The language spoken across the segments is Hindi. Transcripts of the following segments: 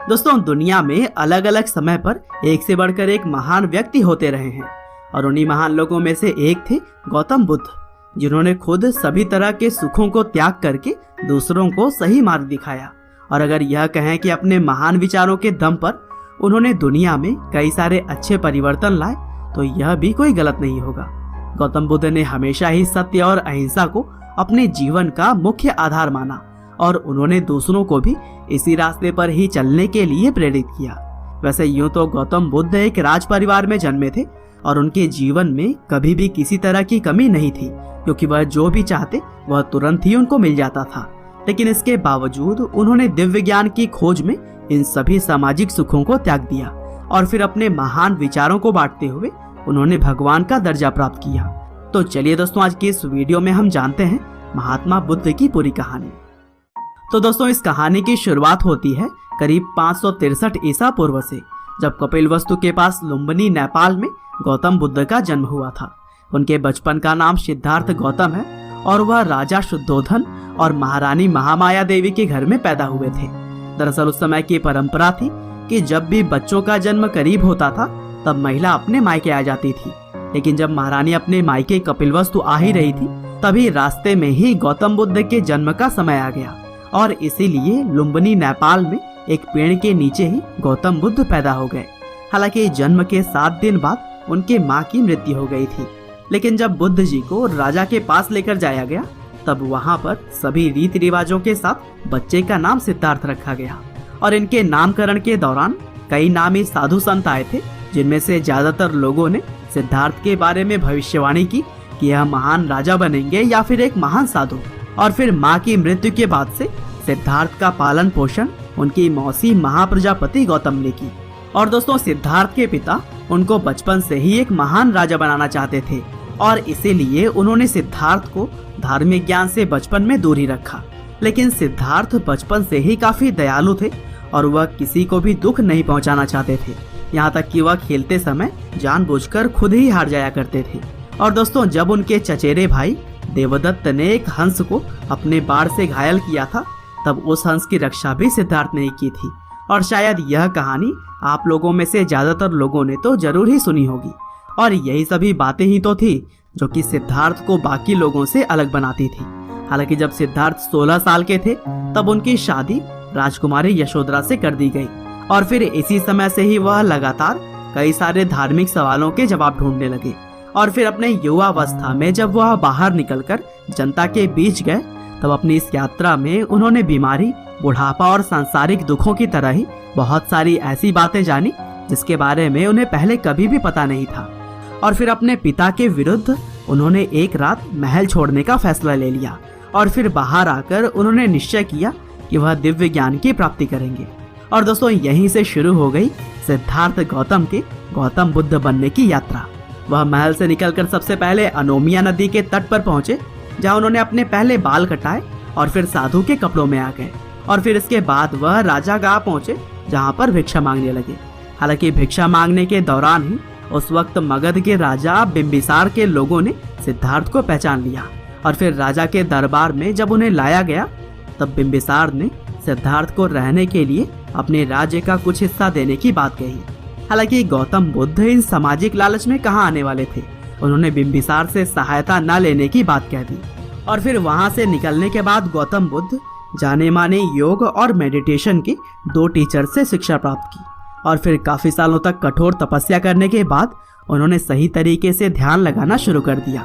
दोस्तों, दुनिया में अलग अलग समय पर एक से बढ़कर एक महान व्यक्ति होते रहे हैं और उन्हीं महान लोगों में से एक थे गौतम बुद्ध, जिन्होंने खुद सभी तरह के सुखों को त्याग करके दूसरों को सही मार्ग दिखाया। और अगर यह कहें कि अपने महान विचारों के दम पर उन्होंने दुनिया में कई सारे अच्छे परिवर्तन लाए, तो यह भी कोई गलत नहीं होगा। गौतम बुद्ध ने हमेशा ही सत्य और अहिंसा को अपने जीवन का मुख्य आधार माना और उन्होंने दूसरों को भी इसी रास्ते पर ही चलने के लिए प्रेरित किया। वैसे यूं तो गौतम बुद्ध एक राज परिवार में जन्मे थे और उनके जीवन में कभी भी किसी तरह की कमी नहीं थी, क्योंकि वह जो भी चाहते वह तुरंत ही उनको मिल जाता था। लेकिन इसके बावजूद उन्होंने दिव्य ज्ञान की खोज में इन सभी सामाजिक सुखों को त्याग दिया और फिर अपने महान विचारों को बांटते हुए उन्होंने भगवान का दर्जा प्राप्त किया। तो चलिए दोस्तों, आज की इस वीडियो में हम जानते हैं महात्मा बुद्ध की पूरी कहानी। तो दोस्तों, इस कहानी की शुरुआत होती है करीब 563 ईसा पूर्व से, जब कपिलवस्तु के पास लुम्बिनी नेपाल में गौतम बुद्ध का जन्म हुआ था। उनके बचपन का नाम सिद्धार्थ गौतम है और वह राजा शुद्धोधन और महारानी महामाया देवी के घर में पैदा हुए थे। दरअसल उस समय की परंपरा थी कि जब भी बच्चों का जन्म करीब होता था तब महिला अपने मायके आ जाती थी। लेकिन जब महारानी अपने मायके कपिलवस्तु आ ही रही थी, तभी रास्ते में ही गौतम बुद्ध के जन्म का समय आ गया और इसीलिए लुम्बिनी नेपाल में एक पेड़ के नीचे ही गौतम बुद्ध पैदा हो गए। हालांकि जन्म के 7 दिन बाद उनके माँ की मृत्यु हो गई थी। लेकिन जब बुद्ध जी को राजा के पास लेकर जाया गया, तब वहाँ पर सभी रीति रिवाजों के साथ बच्चे का नाम सिद्धार्थ रखा गया और इनके नामकरण के दौरान कई नामी साधु संत आए थे, जिनमें से ज्यादातर लोगों ने सिद्धार्थ के बारे में भविष्यवाणी की कि यह महान राजा बनेंगे या फिर एक महान साधु। और फिर माँ की मृत्यु के बाद से सिद्धार्थ का पालन पोषण उनकी मौसी महाप्रजापति गौतम ने की। और दोस्तों, सिद्धार्थ के पिता उनको बचपन से ही एक महान राजा बनाना चाहते थे और इसीलिए उन्होंने सिद्धार्थ को धार्मिक ज्ञान से बचपन में दूर ही रखा। लेकिन सिद्धार्थ बचपन से ही काफी दयालु थे और वह किसी को भी दुख नहीं पहुंचाना चाहते थे। यहाँ तक कि वह खेलते समय जानबूझकर खुद ही हार जाया करते थे। और दोस्तों, जब उनके चचेरे भाई देवदत्त ने एक हंस को अपने बाण से घायल किया था, तब उस हंस की रक्षा भी सिद्धार्थ ने की थी। और शायद यह कहानी आप लोगों में से ज्यादातर लोगों ने तो जरूर ही सुनी होगी। और यही सभी बातें ही तो थी जो कि सिद्धार्थ को बाकी लोगों से अलग बनाती थी। हालांकि जब सिद्धार्थ 16 साल के थे, तब उनकी शादी राजकुमारी यशोधरा से कर दी गई और फिर इसी समय से ही वह लगातार कई सारे धार्मिक सवालों के जवाब ढूंढने लगे। और फिर अपने युवावस्था में जब वह बाहर निकलकर जनता के बीच गए, तब अपनी इस यात्रा में उन्होंने बीमारी, बुढ़ापा और सांसारिक दुखों की तरह ही बहुत सारी ऐसी बातें जानी जिसके बारे में उन्हें पहले कभी भी पता नहीं था। और फिर अपने पिता के विरुद्ध उन्होंने एक रात महल छोड़ने का फैसला ले लिया और फिर बाहर आकर उन्होंने निश्चय किया कि वह दिव्य ज्ञान की प्राप्ति करेंगे। और दोस्तों, यहीं से शुरू हो गई सिद्धार्थ गौतम के गौतम बुद्ध बनने की यात्रा। वह महल से निकलकर सबसे पहले अनोमिया नदी के तट पर पहुंचे, जहां उन्होंने अपने पहले बाल कटाए और फिर साधु के कपड़ों में आ गए। और फिर इसके बाद वह राजा गांव पहुंचे, जहां पर भिक्षा मांगने लगे। हालांकि भिक्षा मांगने के दौरान ही उस वक्त मगध के राजा बिंबिसार के लोगों ने सिद्धार्थ को पहचान लिया और फिर राजा के दरबार में जब उन्हें लाया गया, तब बिंबिसार ने सिद्धार्थ को रहने के लिए अपने राज्य का कुछ हिस्सा देने की बात कही। हालांकि गौतम बुद्ध इन सामाजिक लालच में कहाँ आने वाले थे, उन्होंने बिंबिसार से सहायता न लेने की बात कह दी। और फिर वहां से निकलने के बाद गौतम बुद्ध जाने माने योग और मेडिटेशन के 2 टीचर से शिक्षा प्राप्त की और फिर काफी सालों तक कठोर तपस्या करने के बाद उन्होंने सही तरीके से ध्यान लगाना शुरू कर दिया।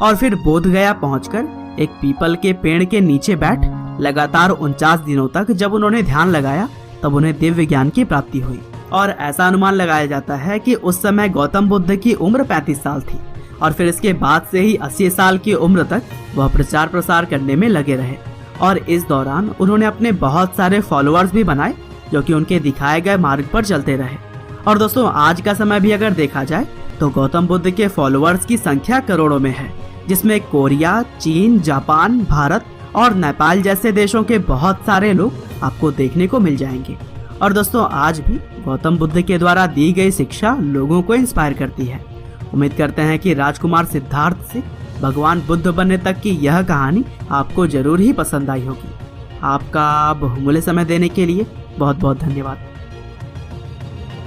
और फिर बोधगया पहुंचकर एक पीपल के पेड़ के नीचे बैठ लगातार 49 दिनों तक जब उन्होंने ध्यान लगाया, तब उन्हें दिव्य ज्ञान की प्राप्ति हुई। और ऐसा अनुमान लगाया जाता है कि उस समय गौतम बुद्ध की उम्र 35 साल थी और फिर इसके बाद से ही 80 साल की उम्र तक वह प्रचार प्रसार करने में लगे रहे। और इस दौरान उन्होंने अपने बहुत सारे फॉलोअर्स भी बनाए, जो कि उनके दिखाए गए मार्ग पर चलते रहे। और दोस्तों, आज का समय भी अगर देखा जाए तो गौतम बुद्ध के फॉलोअर्स की संख्या करोड़ों में है, जिसमें कोरिया, चीन, जापान, भारत और नेपाल जैसे देशों के बहुत सारे लोग आपको देखने को मिल जाएंगे। और दोस्तों, आज भी गौतम बुद्ध के द्वारा दी गई शिक्षा लोगों को इंस्पायर करती है। उम्मीद करते हैं कि राजकुमार सिद्धार्थ से भगवान बुद्ध बनने तक की यह कहानी आपको जरूर ही पसंद आई होगी। आपका बहुमूल्य समय देने के लिए बहुत बहुत धन्यवाद।